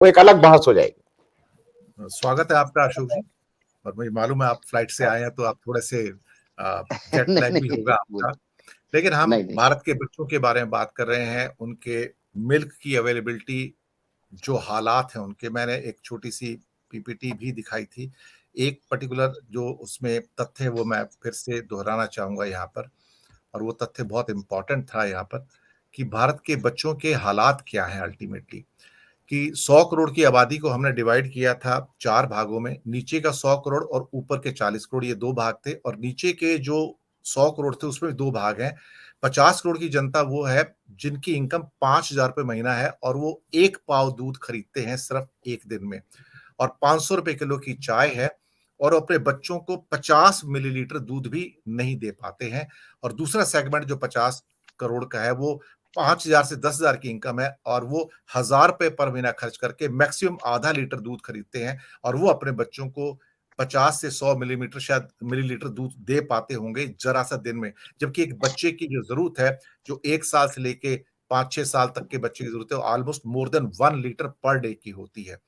वो एक अलग बहस हो जाएगी। स्वागत है आपका अशोक जी। और मुझे मालूम है आप फ्लाइट से आए हैं तो आप थोड़े से जेट नहीं लैग भी होगा आपका, लेकिन हम नहीं, नहीं। भारत के बच्चों के बारे में बात कर रहे हैं, उनके मिल्क की अवेलेबिलिटी, जो हालात हैं उनके। मैंने एक छोटी सी पीपीटी भी दिखाई थी। एक पर्टिकुलर जो उसमें तथ्य है वो मैं फिर से दोहराना चाहूंगा यहाँ पर, और वो तथ्य बहुत इंपॉर्टेंट था यहाँ पर कि भारत के बच्चों के हालात क्या हैं अल्टीमेटली। कि 100 करोड़ की आबादी को हमने डिवाइड किया था 4 भागों में। नीचे का 100 करोड़ और ऊपर के 40 करोड़, ये 2 भाग थे। और नीचे के जो 100 करोड़ थे उसमें 2 भाग हैं। 50 करोड़ की जनता वो है जिनकी इनकम 5,000 रुपए महीना है और वो 1 पाव दूध खरीदते हैं सिर्फ एक दिन में, और 500 रुपए किलो की चाय है, और अपने बच्चों को 50 मिलीलीटर दूध भी नहीं दे पाते हैं। और दूसरा सेगमेंट जो 50 करोड़ का है वो 5,000 से 10,000 की इनकम है, और वो 1,000 रुपए पर महीना खर्च करके मैक्सिमम आधा लीटर दूध खरीदते हैं, और वो अपने बच्चों को 50 से 100 मिलीमीटर शायद मिलीलीटर दूध दे पाते होंगे जरा सा दिन में। जबकि एक बच्चे की जो जरूरत है, जो 1 साल से लेके 5-6 साल तक के बच्चे की जरूरत है, almost more than 1 litre per day की होती है।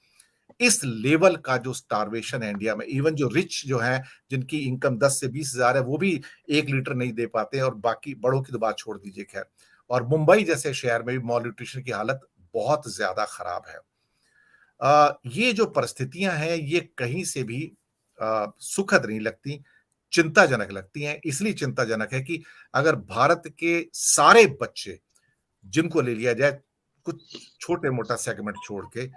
इस लेवल का जो स्टारवेशन है इंडिया में, इवन जो रिच जो है जिनकी इनकम 10 से 20,000 है, वो भी 1 लीटर नहीं दे पाते हैं, और बाकी बड़ों की तो बात छोड़ दीजिए। खैर, और मुंबई जैसे शहर में भी मॉल न्यूट्रिशन की हालत बहुत ज्यादा खराब है। ये जो परिस्थितियां हैं ये कहीं से भी सुखद नहीं लगती, चिंताजनक लगती हैं। इसलिए चिंताजनक है कि अगर भारत के सारे बच्चे जिनको ले लिया जाए, कुछ छोटे मोटा सेगमेंट छोड़ के,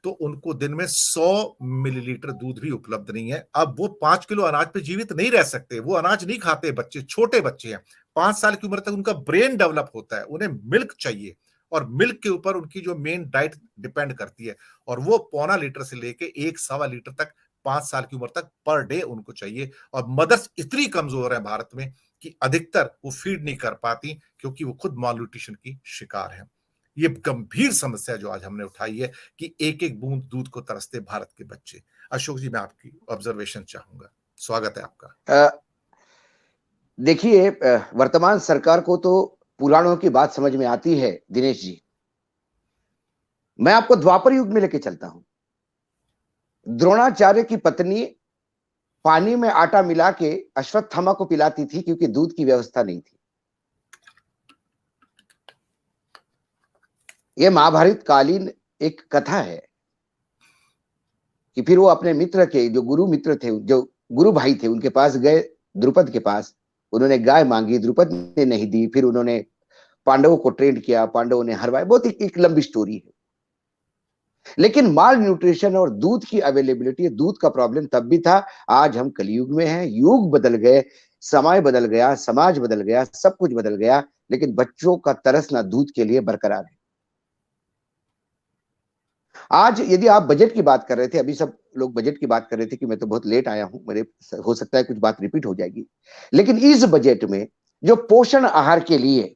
तो उनको दिन में 100 मिलीलीटर दूध भी उपलब्ध नहीं है। अब वो 5 किलो अनाज पे जीवित नहीं रह सकते, वो अनाज नहीं खाते बच्चे, छोटे बच्चे हैं। 5 साल की उम्र तक उनका ब्रेन डेवलप होता है, उन्हें मिल्क चाहिए, और मिल्क के ऊपर उनकी जो मेन डाइट डिपेंड करती है, और वो 0.25 लीटर से लेके 1-1.25 लीटर तक 5 साल की उम्र तक पर डे उनको चाहिए। और मदर्स इतनी कमजोर है भारत में कि अधिकतर वो फीड नहीं कर पाती, क्योंकि वो खुद माल न्यूट्रिशन की शिकार है। ये गंभीर समस्या जो आज हमने उठाई है कि एक एक बूंद दूध को तरसते भारत के बच्चे। अशोक जी, मैं आपकी ऑब्जर्वेशन चाहूंगा। स्वागत है आपका। देखिए, वर्तमान सरकार को तो पुराणों की बात समझ में आती है दिनेश जी। मैं आपको द्वापर युग में लेके चलता हूं। द्रोणाचार्य की पत्नी पानी में आटा मिला के अश्वत्थामा को पिलाती थी क्योंकि दूध की व्यवस्था नहीं थी। यह महाभारत कालीन एक कथा है कि फिर वो अपने मित्र के, जो गुरु मित्र थे, जो गुरु भाई थे, उनके पास गए, द्रुपद के पास। उन्होंने गाय मांगी, द्रुपद ने नहीं दी। फिर उन्होंने पांडवों को ट्रेंड किया, पांडवों ने हरवाए। बहुत एक लंबी स्टोरी है। लेकिन माल न्यूट्रिशन और दूध की अवेलेबिलिटी, दूध का प्रॉब्लम तब भी था। आज हम कलयुग में हैं, युग बदल गए, समय बदल गया, समाज बदल गया, सब कुछ बदल गया, लेकिन बच्चों का तरसना दूध के लिए बरकरार है। आज यदि आप बजट की बात कर रहे थे, अभी सब लोग बजट की बात कर रहे थे कि मैं तो बहुत लेट आया हूं, मेरे हो सकता है कुछ बात रिपीट हो जाएगी, लेकिन इस बजट में जो पोषण आहार के लिए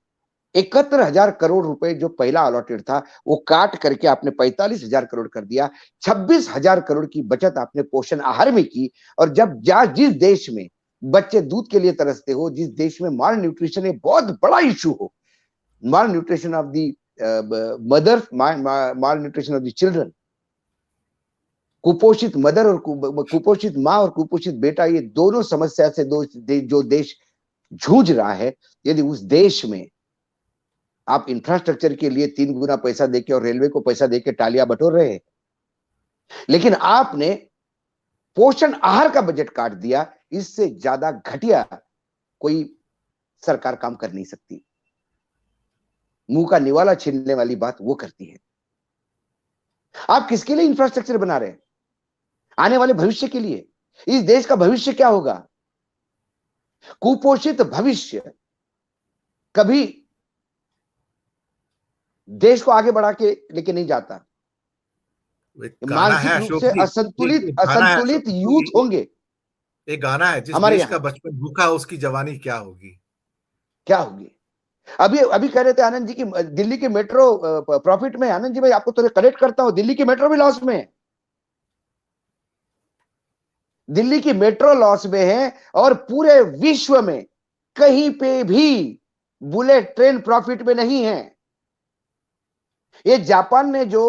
71,000 करोड़ रुपए जो पहला अलॉटेड था, वो काट करके आपने 45,000 करोड़ कर दिया। 26,000 करोड़ की बचत आपने पोषण आहार में की। और जब जिस देश में बच्चे दूध के लिए तरसते हो, जिस देश में माल न्यूट्रिशन एक बहुत बड़ा इशू हो, malnutrition of the mother, malnutrition of the children, कुपोषित मदर और कुपोषित माँ और कुपोषित बेटा, ये दोनों समस्या से जो देश जूझ रहा है, यदि उस देश में आप इंफ्रास्ट्रक्चर के लिए 3 गुना पैसा देके और रेलवे को पैसा देके टालियां बटोर रहे हैं, लेकिन आपने पोषण आहार का बजट काट दिया, इससे ज्यादा घटिया कोई सरकार काम कर नहीं सकती। मुंह का निवाला छीनने वाली बात वो करती है। आप किसके लिए इंफ्रास्ट्रक्चर बना रहे हैं? आने वाले भविष्य के लिए। इस देश का भविष्य क्या होगा? कुपोषित भविष्य कभी देश को आगे बढ़ा के लेके नहीं जाता। मानसिक रूप से असंतुलित यूथ होंगे। एक गाना है, जिस देश का बचपन भूखा उसकी जवानी क्या होगी। अभी कह रहे थे आनंद जी की दिल्ली के मेट्रो प्रॉफिट में। आनंद जी, भाई आपको तो करेक्ट करता हूं, दिल्ली की मेट्रो भी लॉस में है। दिल्ली की मेट्रो लॉस में है, और पूरे विश्व में कहीं पे भी बुलेट ट्रेन प्रॉफिट में नहीं है। ये जापान ने जो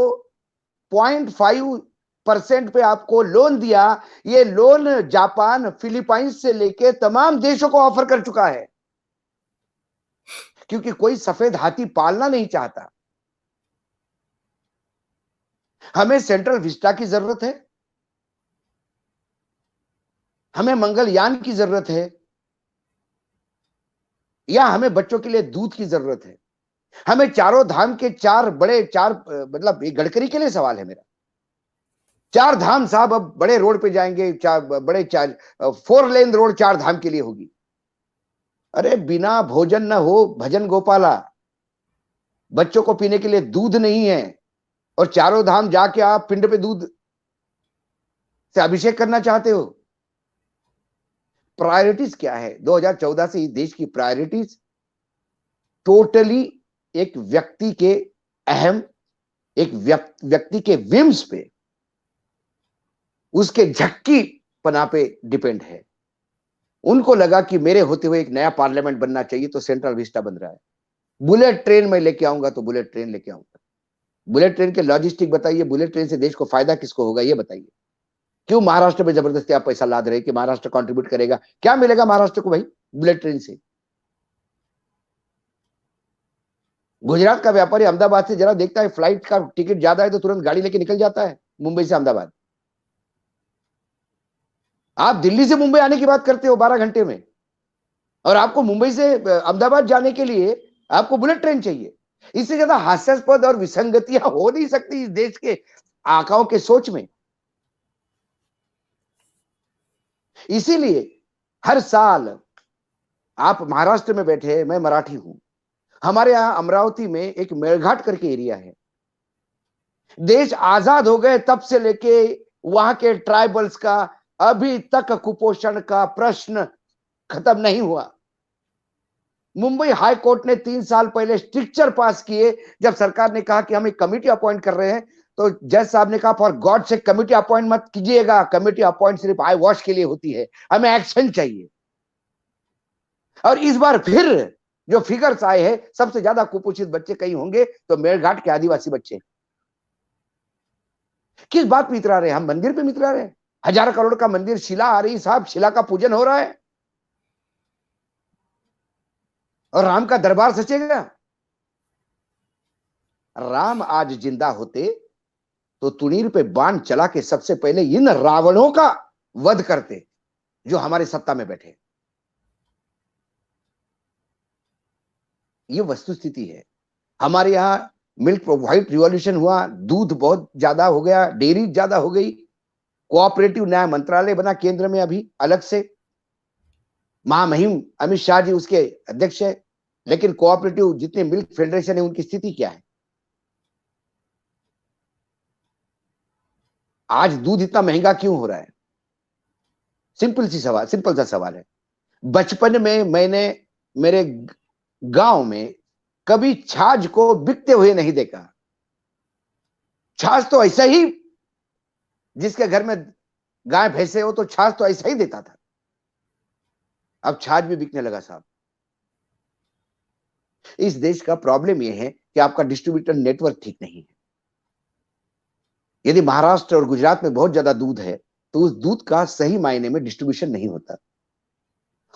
0.5% पे आपको लोन दिया। ये लोन जापान, फिलीपाइंस से लेके तमाम देशों को ऑफर कर चुका है, क्योंकि कोई सफेद हाथी पालना नहीं चाहता। हमें सेंट्रल विस्टा की जरूरत है, हमें मंगलयान की जरूरत है, या हमें बच्चों के लिए दूध की जरूरत है। हमें चारों धाम के मतलब ये गडकरी के लिए सवाल है मेरा। 4 धाम साहब अब बड़े रोड पे जाएंगे, 4 लेन रोड 4 धाम के लिए होगी। अरे बिना भोजन न हो भजन गोपाला, बच्चों को पीने के लिए दूध नहीं है, और चारों धाम जाके आप पिंड पे दूध से अभिषेक करना चाहते हो। प्रायोरिटीज क्या है 2014 से इस देश की प्रायोरिटीज टोटली एक व्यक्ति के अहम, एक व्यक्ति के विम्स पे, उसके झक्की पना पे डिपेंड है। उनको लगा कि मेरे होते हुए एक नया पार्लियामेंट बनना चाहिए, तो सेंट्रल विस्टा बन रहा है। बुलेट ट्रेन में लेके आऊंगा तो बुलेट ट्रेन लेके आऊंगा। बुलेट ट्रेन के लॉजिस्टिक बताइए, बुलेट ट्रेन से देश को फायदा किसको होगा ये बताइए। क्यों महाराष्ट्र में जबरदस्ती आप पैसा लाद रहे कि महाराष्ट्र कंट्रीब्यूट करेगा? क्या मिलेगा महाराष्ट्र को भाई बुलेट ट्रेन से? गुजरात का व्यापारी अहमदाबाद से जरा देखता है फ्लाइट का टिकट ज्यादा है तो तुरंत गाड़ी लेके निकल जाता है मुंबई से अहमदाबाद। आप दिल्ली से मुंबई आने की बात करते हो 12 घंटे में, और आपको मुंबई से अहमदाबाद जाने के लिए आपको बुलेट ट्रेन चाहिए। इससे ज्यादा हास्यास्पद और विसंगतियां हो नहीं सकती इस देश के आकाओं के सोच में। इसीलिए हर साल आप महाराष्ट्र में बैठे, मैं मराठी हूं, हमारे यहां अमरावती में एक मेलघाट करके एरिया है। देश आजाद हो गए तब से लेके वहां के ट्राइबल्स का अभी तक कुपोषण का प्रश्न खत्म नहीं हुआ। मुंबई हाई कोर्ट ने 3 साल पहले स्ट्रिक्चर पास किए, जब सरकार ने कहा कि हम एक कमेटी अपॉइंट कर रहे हैं, तो जज साहब ने कहा फॉर गॉड से कमेटी अपॉइंट मत कीजिएगा, कमेटी अपॉइंट सिर्फ आई वॉश के लिए होती है, हमें एक्शन चाहिए। और इस बार फिर जो फिगर्स आए हैं, सबसे ज्यादा कुपोषित बच्चे कहीं होंगे तो मेलघाट के आदिवासी बच्चे। किस बात पे इतरा रहे? हम मंदिर पे इतरा रहे? 1000 करोड़ का मंदिर, शिला आ रही साहब, शिला का पूजन हो रहा है और राम का दरबार सचेगा। राम आज जिंदा होते तो तुनीर पे बाण चला के सबसे पहले इन रावणों का वध करते जो हमारे सत्ता में बैठे। ये वस्तुस्थिति है। हमारे यहां मिल्क व्हाइट रिवॉल्यूशन हुआ, दूध बहुत ज्यादा हो गया, डेयरी ज्यादा हो गई, कोऑपरेटिव न्याय मंत्रालय बना केंद्र में अभी अलग से, महामहिम अमित शाह जी उसके अध्यक्ष है, लेकिन कोऑपरेटिव जितने मिल्क फेडरेशन है उनकी स्थिति क्या है? आज दूध इतना महंगा क्यों हो रहा है? सिंपल सा सवाल है। बचपन में मैंने मेरे गांव में कभी छाछ को बिकते हुए नहीं देखा। छाछ तो ऐसा ही, जिसके घर में गाय भैंसे हो तो छाछ तो ऐसा ही देता था। अब छाछ भी बिकने लगा साहब। इस देश का प्रॉब्लम यह है कि आपका डिस्ट्रीब्यूटर नेटवर्क ठीक नहीं है। यदि महाराष्ट्र और गुजरात में बहुत ज्यादा दूध है तो उस दूध का सही मायने में डिस्ट्रीब्यूशन नहीं होता,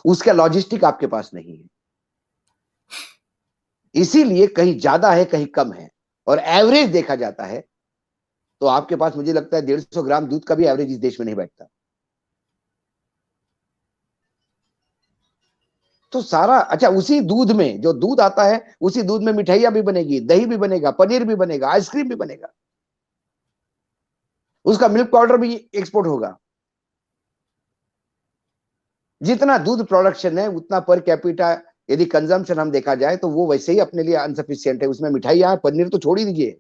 उसका लॉजिस्टिक आपके पास नहीं है। इसीलिए कहीं ज्यादा है कहीं कम है, और एवरेज देखा जाता है तो आपके पास मुझे लगता है 150 ग्राम दूध का भी एवरेज इस देश में नहीं बैठता। तो सारा अच्छा, उसी दूध में जो दूध आता है उसी दूध में मिठाइयां भी बनेगी, दही भी बनेगा, पनीर भी बनेगा, आइसक्रीम भी बनेगा, उसका मिल्क पाउडर भी एक्सपोर्ट होगा। जितना दूध प्रोडक्शन है उतना पर कैपिटा यदि कंजम्पशन हम देखा जाए तो वो वैसे ही अपने लिए अनसफिशियंट है। उसमें मिठाइयां, पनीर तो छोड़ ही दीजिए,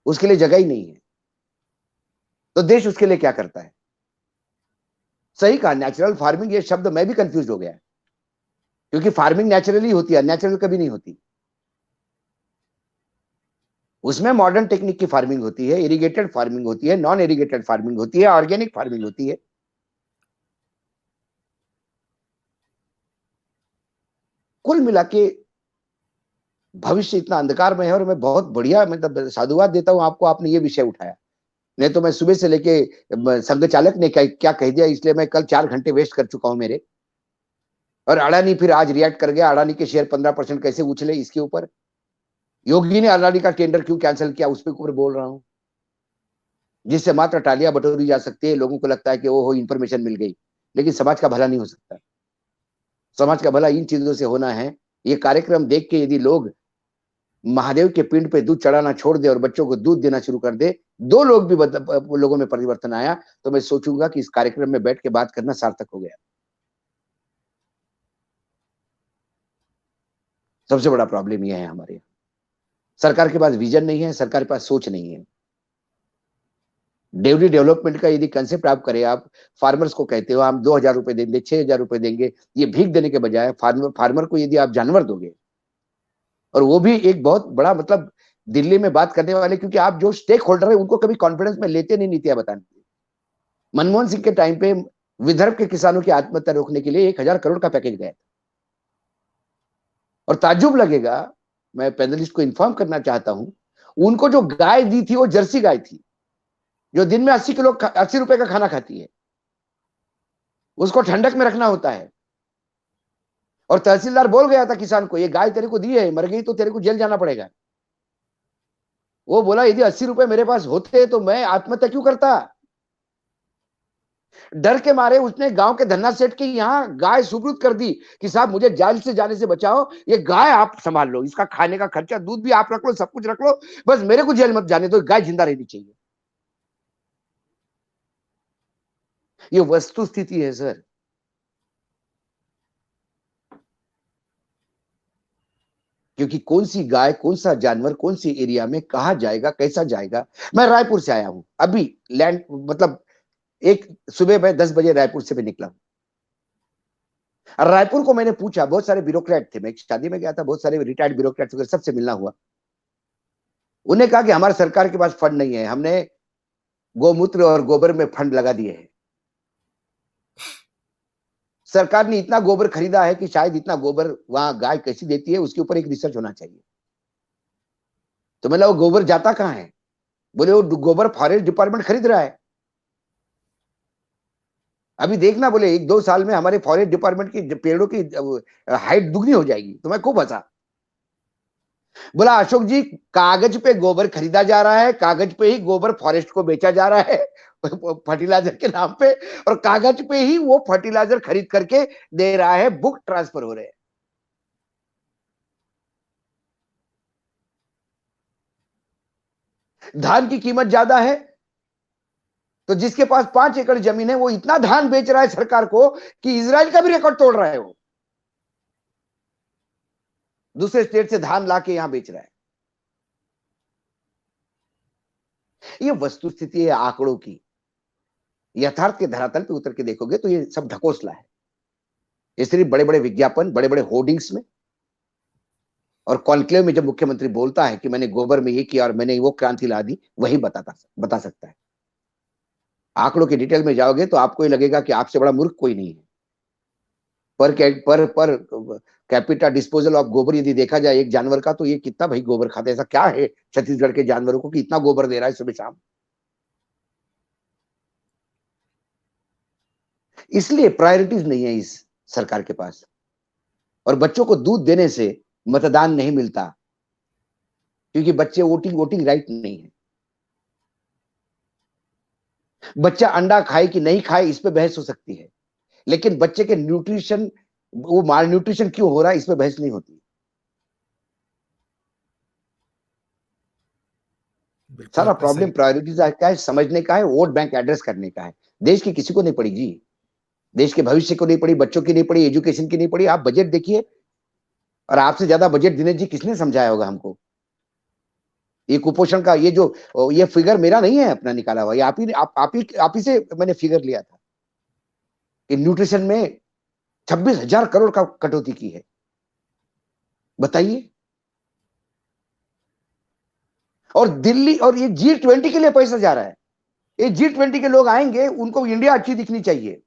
उसके लिए जगह ही नहीं है। तो देश उसके लिए क्या करता है? सही कहा, नेचुरल फार्मिंग, ये शब्द मैं भी कंफ्यूज हो गया, क्योंकि फार्मिंग नेचुरली होती है, नेचुरल कभी नहीं होती। उसमें मॉडर्न टेक्निक की फार्मिंग होती है, इरिगेटेड फार्मिंग होती है, नॉन इरिगेटेड फार्मिंग होती है, ऑर्गेनिक फार्मिंग होती है। कुल मिला के भविष्य इतना अंधकार में है। और मैं बहुत बढ़िया मतलब साधुवाद देता हूं आपको, आपने ये विषय उठाया। नहीं तो मैं सुबह से लेके संघ चालक ने क्या कह दिया, इसलिए मैं कल 4 घंटे वेस्ट कर चुका हूं मेरे। और अडानी फिर आज रिएक्ट कर गया, अडानी के शेयर 15% कैसे उछले इसके ऊपर। योगी ने अडानी का टेंडर क्यों कैंसिल किया उस पर ऊपर बोल रहा हूं, जिससे मात्र टालियां बटोरी जा सकती है। लोगों को लगता है कि ओहो इंफॉर्मेशन मिल गई, लेकिन समाज का भला नहीं हो सकता। समाज का भला इन चीजों से होना है। ये कार्यक्रम देख के यदि लोग महादेव के पिंड पे दूध चढ़ाना छोड़ दे और बच्चों को दूध देना शुरू कर दे, 2 लोग भी लोगों में परिवर्तन आया, तो मैं सोचूंगा कि इस कार्यक्रम में बैठ के बात करना सार्थक हो गया। सबसे बड़ा प्रॉब्लम यह है हमारे यहाँ, सरकार के पास विजन नहीं है, सरकार के पास सोच नहीं है। डेवली डेवलपमेंट का यदि कंसेप्ट आप करें, आप फार्मर्स को कहते हो हम 2,000 रुपए देंगे, 6,000 रुपए देंगे, ये भीख देने के बजाय फार्मर को यदि आप जानवर दोगे, और वो भी एक बहुत बड़ा मतलब दिल्ली में बात करने वाले, क्योंकि आप जो स्टेक होल्डर है उनको कभी कॉन्फिडेंस में लेते नहीं नीतियां बताने। मनमोहन सिंह के टाइम पे विदर्भ के किसानों की आत्महत्या रोकने के लिए 1,000 करोड़ का पैकेज गया था। और ताज्जुब लगेगा, मैं पैनलिस्ट को इन्फॉर्म करना चाहता हूं, उनको जो गाय दी थी वो जर्सी गाय थी, जो दिन में 80 रुपए का खाना खाती है। उसको ठंडक में रखना होता है। और तहसीलदार बोल गया था किसान को, ये गाय तेरे को दी है, मर गई तो तेरे को जेल जाना पड़ेगा। वो बोला यदि 80 रुपए मेरे पास होते तो मैं आत्महत्या क्यों करता। डर के मारे उसने गांव के धन्ना सेठ के यहाँ गाय सुपुर्द कर दी कि साहब मुझे जेल से जाने से बचाओ, ये गाय आप संभाल लो, इसका खाने का खर्चा, दूध भी आप रख लो, सब कुछ रख लो, बस मेरे को जेल मत जाने दो, गाय जिंदा रहनी चाहिए। ये वस्तु स्थिति है सर। क्योंकि कौन सी गाय, कौन सा जानवर, कौन सी एरिया में कहा जाएगा, कैसा जाएगा। मैं रायपुर से आया हूं अभी, लैंड मतलब एक सुबह मैं 10 बजे रायपुर से मैं निकला। रायपुर को मैंने पूछा, बहुत सारे ब्यूरोक्रेट थे, मैं एक शादी में गया था, बहुत सारे रिटायर्ड ब्यूरोक्रेट वगैरह सबसे मिलना हुआ। उन्हें कहा कि हमारे सरकार के पास फंड नहीं है, हमने गोमूत्र और गोबर में फंड लगा दिए हैं। सरकार ने इतना गोबर खरीदा है कि शायद इतना गोबर वहां गाय कैसी देती है उसके ऊपर एक रिसर्च होना चाहिए। तो मतलब वो गोबर जाता कहां है? बोले वो गोबर फॉरेस्ट डिपार्टमेंट खरीद रहा है। अभी देखना, बोले 1-2 साल में हमारे फॉरेस्ट डिपार्टमेंट की पेड़ों की हाइट दुगनी हो जाएगी। तो मैं खूब हंसा। बोला अशोक जी, कागज पे गोबर खरीदा जा रहा है, कागज पे ही गोबर फॉरेस्ट को बेचा जा रहा है फर्टिलाइजर के नाम पे, और कागज पे ही वो फर्टिलाइजर खरीद करके दे रहा है, बुक ट्रांसफर हो रहे हैं। धान की कीमत ज्यादा है तो जिसके पास 5 एकड़ जमीन है वो इतना धान बेच रहा है सरकार को कि इजराइल का भी रिकॉर्ड तोड़ रहा है। वो दूसरे स्टेट से धान लाके यहां बेच रहा है। ये वस्तु स्थिति है आंकड़ों की। यथार्थ के धरातल पे उतर के देखोगे तो ये सब ढकोसला है। ये सिर्फ बड़े बड़े विज्ञापन, बड़े बड़े होर्डिंग्स में और कॉन्क्लेव में जब मुख्यमंत्री बोलता है कि मैंने गोबर में ये किया और मैंने वो क्रांति ला दी, वही बता सकता है। आंकड़ों की डिटेल में जाओगे तो आपको ये लगेगा कि आपसे बड़ा मूर्ख कोई नहीं है। पर कैपिटा डिस्पोजल ऑफ गोबर यदि देखा जाए एक जानवर का, तो ये कितना भाई गोबर खाते हैं? ऐसा क्या है छत्तीसगढ़ के जानवरों को कि इतना गोबर दे रहा है सुबह शाम? इसलिए प्रायोरिटीज नहीं है इस सरकार के पास। और बच्चों को दूध देने से मतदान नहीं मिलता, क्योंकि बच्चे वोटिंग राइट नहीं है। बच्चा अंडा खाए कि नहीं खाए इस पे बहस हो सकती है, लेकिन बच्चे के न्यूट्रिशन, वो माल न्यूट्रिशन क्यों हो रहा है इस पे बहस नहीं होती। सारा प्रॉब्लम प्रायोरिटीज का है, समझने का है, वोट बैंक एड्रेस करने का है। देश की किसी को नहीं पड़ी जी, देश के भविष्य को नहीं पड़ी, बच्चों की नहीं पड़ी, एजुकेशन की नहीं पड़ी। आप बजट देखिए, और आपसे ज्यादा बजट दिनेश जी किसने समझाया होगा हमको? ये कुपोषण का ये फिगर मेरा नहीं है अपना निकाला हुआ, ये आप ही से मैंने फिगर लिया था कि न्यूट्रिशन में 26,000 करोड़ का कटौती की है। बताइए। और दिल्ली, और ये G20 के लिए पैसा जा रहा है। ये G20 के लोग आएंगे, उनको इंडिया अच्छी दिखनी चाहिए,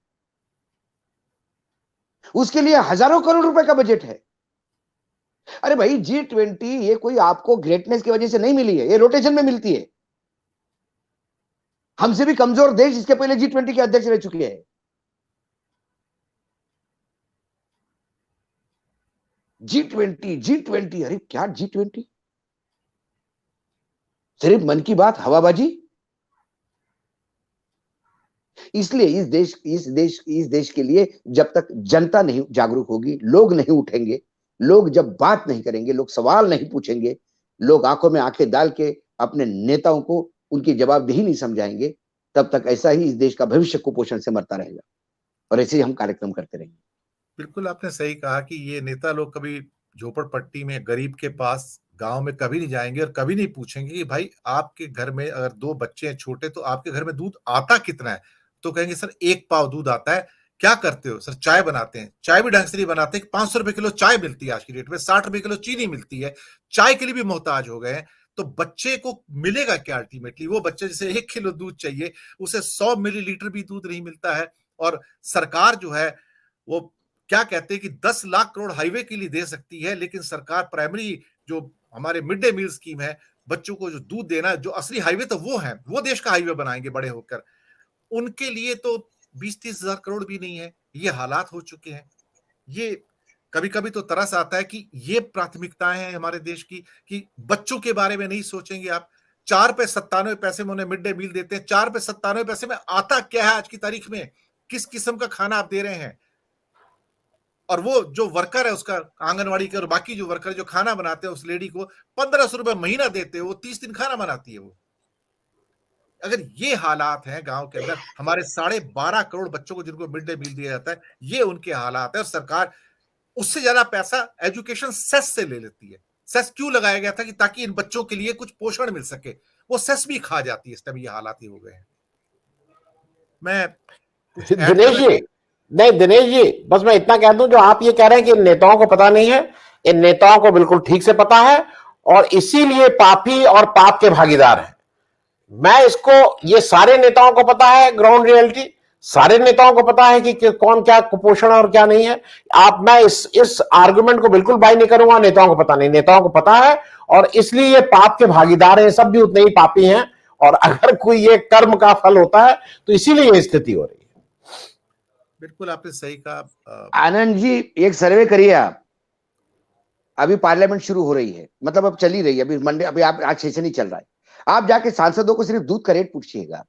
उसके लिए हजारों करोड़ रुपए का बजट है। अरे भाई G20 ये कोई आपको ग्रेटनेस की वजह से नहीं मिली है, ये रोटेशन में मिलती है। हमसे भी कमजोर देश इसके पहले G20 के अध्यक्ष रह चुके हैं। G20 अरे क्या G20, सिर्फ मन की बात, हवाबाजी। इसलिए इस देश के लिए जब तक जनता नहीं जागरूक होगी, लोग नहीं उठेंगे, लोग जब बात नहीं करेंगे, लोग सवाल नहीं पूछेंगे, लोग आंखों में आंखें डाल के अपने नेताओं को उनकी जवाबदेही नहीं समझाएंगे, तब तक ऐसा ही इस देश का भविष्य कुपोषण से मरता रहेगा और ऐसे ही हम कार्यक्रम करते रहेंगे। बिल्कुल आपने सही कहा कि ये नेता लोग कभी झोपड़पट्टी में गरीब के पास गांव में कभी नहीं जाएंगे और कभी नहीं पूछेंगे कि भाई आपके घर में अगर 2 बच्चे हैं छोटे तो आपके घर में दूध आता कितना है। तो कहेंगे सर 1 पाव दूध आता है। क्या करते हो सर? चाय बनाते हैं। चाय भी ढंग से नहीं बनाते। 500 रुपए किलो चाय मिलती है आज की डेट में, 60 रुपए किलो चीनी मिलती है। चाय के लिए भी मोहताज हो गए हैं। तो बच्चे को मिलेगा क्या अल्टीमेटली? वो बच्चे जिसे 1 किलो दूध चाहिए उसे 100 मिलीलीटर भी दूध नहीं मिलता है। और सरकार जो है वो क्या कहते हैं कि 10 लाख करोड़ हाईवे के लिए दे सकती है, लेकिन सरकार प्राइमरी जो हमारे मिड डे मील स्कीम है, बच्चों को जो दूध देना, जो असली हाईवे तो वो है, वो देश का हाईवे बनाएंगे बड़े होकर, उनके लिए तो 20-30 हजार करोड़ भी नहीं है। ये हालात हो चुके हैं। ये कभी कभी तो तरस आता है कि ये प्राथमिकताएं हैं हमारे देश की कि बच्चों के बारे में नहीं सोचेंगे आप। 4 रुपए 97 पैसे में उन्हें मिड डे मील देते हैं। 4 रुपए 97 पैसे में आता क्या है आज की तारीख में? किस किस्म का खाना आप दे रहे हैं? और वो जो वर्कर है उसका, आंगनवाड़ी के और बाकी जो वर्कर जो खाना बनाते हैं, उस लेडी को 1500 रुपए महीना देते हैं, वो 30 दिन खाना बनाती है वो। अगर ये हालात हैं गांव के अंदर, हमारे 12.5 करोड़ बच्चों को जिनको मिड डे मील दिया जाता है, ये उनके हालात है। और सरकार उससे ज्यादा पैसा एजुकेशन सेस से ले लेती है। सेस क्यों लगाया गया था? कि ताकि इन बच्चों के लिए कुछ पोषण मिल सके। वो सेस भी खा जाती है। इस टाइम ये हालात ही हो गए हैं। मैं कुछ ऐड दिनेश करना जी, नहीं दिनेश जी, बस मैं इतना कह दूं, जो आप ये कह रहे हैं कि इन नेताओं को पता नहीं है, इन नेताओं को बिल्कुल ठीक से पता है और इसीलिए पापी और पाप के भागीदार हैं। मैं इसको, ये सारे नेताओं को पता है ग्राउंड रियलिटी, सारे नेताओं को पता है कि कौन क्या कुपोषण और क्या नहीं है। मैं इस आर्गुमेंट को बिल्कुल बाय नहीं करूंगा। नेताओं को पता नहीं, नेताओं को पता है और इसलिए ये पाप के भागीदार हैं। सब भी उतने ही पापी हैं और अगर कोई ये कर्म का फल होता है तो इसीलिए ये स्थिति हो रही है। बिल्कुल आपने सही कहा। आनंद जी, एक सर्वे करिए आप। अभी पार्लियामेंट शुरू हो रही है, मतलब अब चली रही है, अभी मंडे, अभी आप आज सेशन ही चल रहा है। आप जाके सांसदों को सिर्फ दूध का रेट पूछिएगा,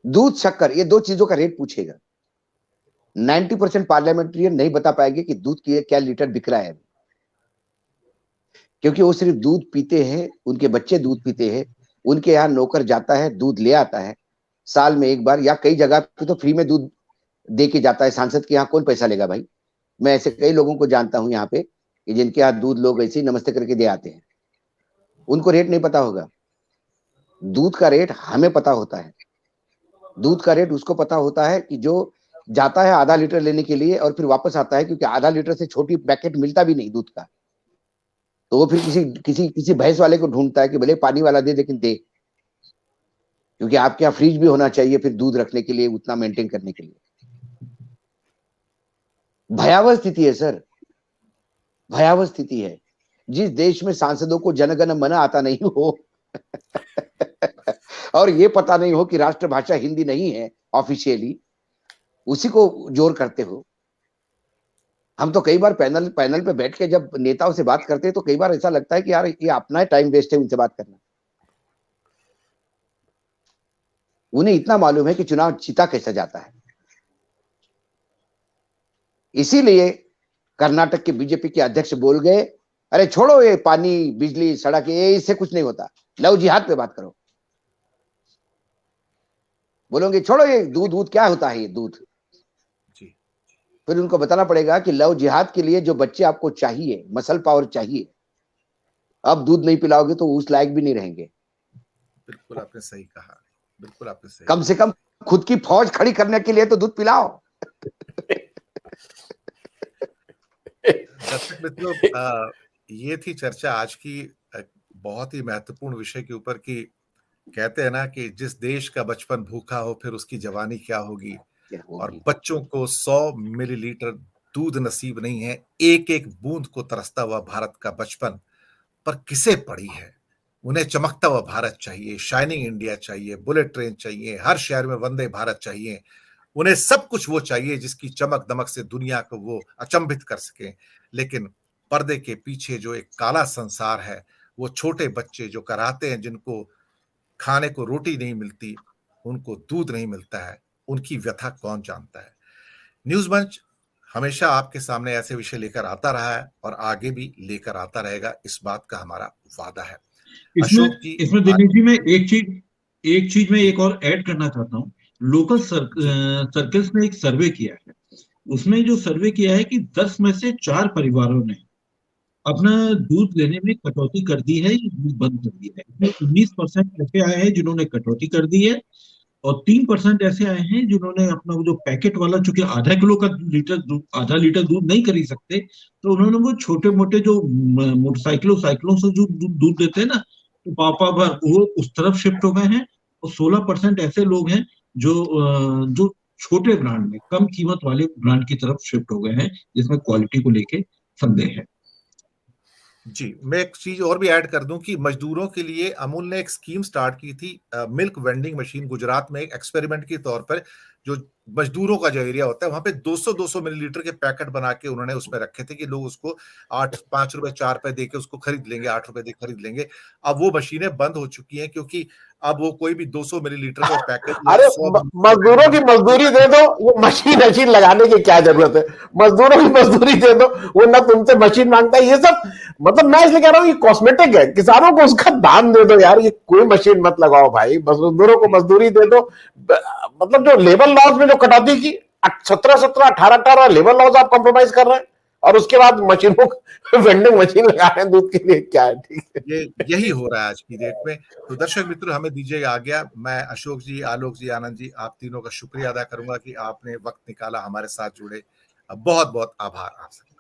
दूध शक्कर, ये 2 चीजों का रेट पूछेगा। 90% पार्लियामेंट्रियन नहीं बता पाएंगे कि दूध की क्या लीटर बिक रहा है, क्योंकि वो सिर्फ दूध पीते हैं, उनके बच्चे दूध पीते हैं, उनके यहाँ नौकर जाता है दूध ले आता है साल में एक बार, या कई जगह पे तो फ्री में दूध दे के जाता है। सांसद के यहाँ कौन पैसा लेगा भाई? मैं ऐसे कई लोगों को जानता हूं यहाँ पे कि जिनके यहाँ दूध लोग ऐसे ही नमस्ते करके दे आते हैं, उनको रेट नहीं पता होगा। दूध का रेट हमें पता होता है। दूध का रेट उसको पता होता है कि जो जाता है आधा लीटर लेने के लिए और फिर वापस आता है, क्योंकि आधा लीटर से छोटी पैकेट मिलता भी नहीं दूध का, तो वो फिर किसी भैंस वाले को ढूंढता है कि भले पानी वाला दे लेकिन दे, क्योंकि आपके यहाँ फ्रिज भी होना चाहिए फिर दूध रखने के लिए, उतना मेंटेन करने के लिए। भयावह स्थिति है सर, भयावह स्थिति है। जिस देश में सांसदों को जनगण मन आता नहीं हो और ये पता नहीं हो कि राष्ट्रभाषा हिंदी नहीं है ऑफिशियली, उसी को जोर करते हो। हम तो कई बार पैनल पे बैठ के जब नेताओं से बात करते हैं तो कई बार ऐसा लगता है कि यार ये अपना टाइम वेस्ट है उनसे बात करना। उन्हें इतना मालूम है कि चुनाव जीता कैसे जाता है। इसीलिए कर्नाटक के बीजेपी के अध्यक्ष बोल गए, अरे छोड़ो ये पानी बिजली सड़क, ये इससे कुछ नहीं होता, लव जिहाद पे बात करो। बोलोगे छोड़ो ये दूध क्या होता है ये दूध, फिर उनको बताना पड़ेगा कि लव जिहाद के लिए जो बच्चे आपको चाहिए, मसल पावर चाहिए, अब दूध नहीं पिलाओगे तो उस लायक भी नहीं रहेंगे। बिल्कुल आपने सही कहा। बिल्कुल आपने सही कम से कम खुद की फौज खड़ी करने के लिए तो दूध पिलाओ। दर्शक मित्रों, ये थी चर्चा आज की बहुत ही महत्वपूर्ण विषय के ऊपर कि कहते हैं ना कि जिस देश का बचपन भूखा हो फिर उसकी जवानी क्या होगी। और बच्चों को 100 मिलीलीटर दूध नसीब नहीं है, एक एक बूंद को तरसता हुआ भारत का बचपन पर किसे पड़ी है। उन्हें चमकता हुआ भारत चाहिए, शाइनिंग इंडिया चाहिए, बुलेट ट्रेन चाहिए, हर शहर में वंदे भारत चाहिए। उन्हें सब कुछ वो चाहिए जिसकी चमक दमक से दुनिया को वो अचंभित कर सके। लेकिन पर्दे के पीछे जो एक काला संसार है, वो छोटे बच्चे जो कराहते हैं, जिनको खाने को रोटी नहीं मिलती, उनको दूध नहीं मिलता है, उनकी व्यथा कौन जानता है। न्यूज मंच हमेशा आपके सामने ऐसे विषय लेकर आता रहा है और आगे भी लेकर आता रहेगा, इस बात का हमारा वादा है। इसमें अशोक जी, इसमें दिनेश जी मैं एक चीज में एक और ऐड करना चाहता हूँ। लोकल सर्कल्स ने एक सर्वे किया है। उसमें जो सर्वे किया है कि 10 में से 4 परिवारों ने अपना दूध लेने में कटौती कर दी है, दूध बंद कर दिया है। इसमें 19% ऐसे आए हैं जिन्होंने कटौती कर दी है, और 3% ऐसे आए हैं जिन्होंने अपना वो जो पैकेट वाला, चूंकि आधा किलो का आधा लीटर दूध नहीं खरीद सकते, तो उन्होंने वो छोटे मोटे जो मोटरसाइकिलों साइकिलों से जो दूध देते हैं ना, तो पापा भर वो उस तरफ शिफ्ट हो गए हैं। और 16% ऐसे लोग हैं जो छोटे ब्रांड में, कम कीमत वाले ब्रांड की तरफ शिफ्ट हो गए हैं, जिसमें क्वालिटी को लेके संदेह है। जी, मैं एक चीज और भी ऐड कर दूं कि मजदूरों के लिए अमूल ने एक स्कीम स्टार्ट की थी, मिल्क वेंडिंग मशीन, गुजरात में एक एक्सपेरिमेंट के तौर पर। जो मजदूरों का जो एरिया होता है, वहां पे 200-200 मिलीलीटर के पैकेट बना के उन्होंने उसमें रखे थे कि लोग उसको 5 रुपए 4 रुपए देके उसको खरीद लेंगे, 8 रुपए दे खरीद लेंगे। अब वो मशीनें बंद हो चुकी हैं, क्योंकि अब वो कोई भी 200 मिलीलीटर का पैकेट अरे मजदूरों की मजदूरी दे दो, ये मशीन लगाने की क्या जरूरत है। मजदूरों की मजदूरी दे दो, वो ना तुमसे मशीन मांगता है। ये सब मतलब मैं इसलिए कह रहा हूँ ये कॉस्मेटिक है। किसानों को उसका दाम दे दो यार, ये कोई मशीन मत लगाओ भाई, मजदूरों को मजदूरी दे दो। मतलब जो लेबर लॉज में जो कटौती की 17-17, 18-18 लेबर लॉज आप कॉम्प्रोमाइज कर रहे हैं, और उसके बाद मशीनों वेंडिंग मशीन लगा रहे हैं दूध के लिए। क्या है, ठीक है, ये यही हो रहा है आज की डेट में। तो दर्शक मित्रों, हमें दीजिएगा आज्ञा। मैं अशोक जी, आलोक जी, आनंद जी, आप तीनों का शुक्रिया अदा करूंगा कि आपने वक्त निकाला, हमारे साथ जुड़े। बहुत बहुत आभार आप सबका।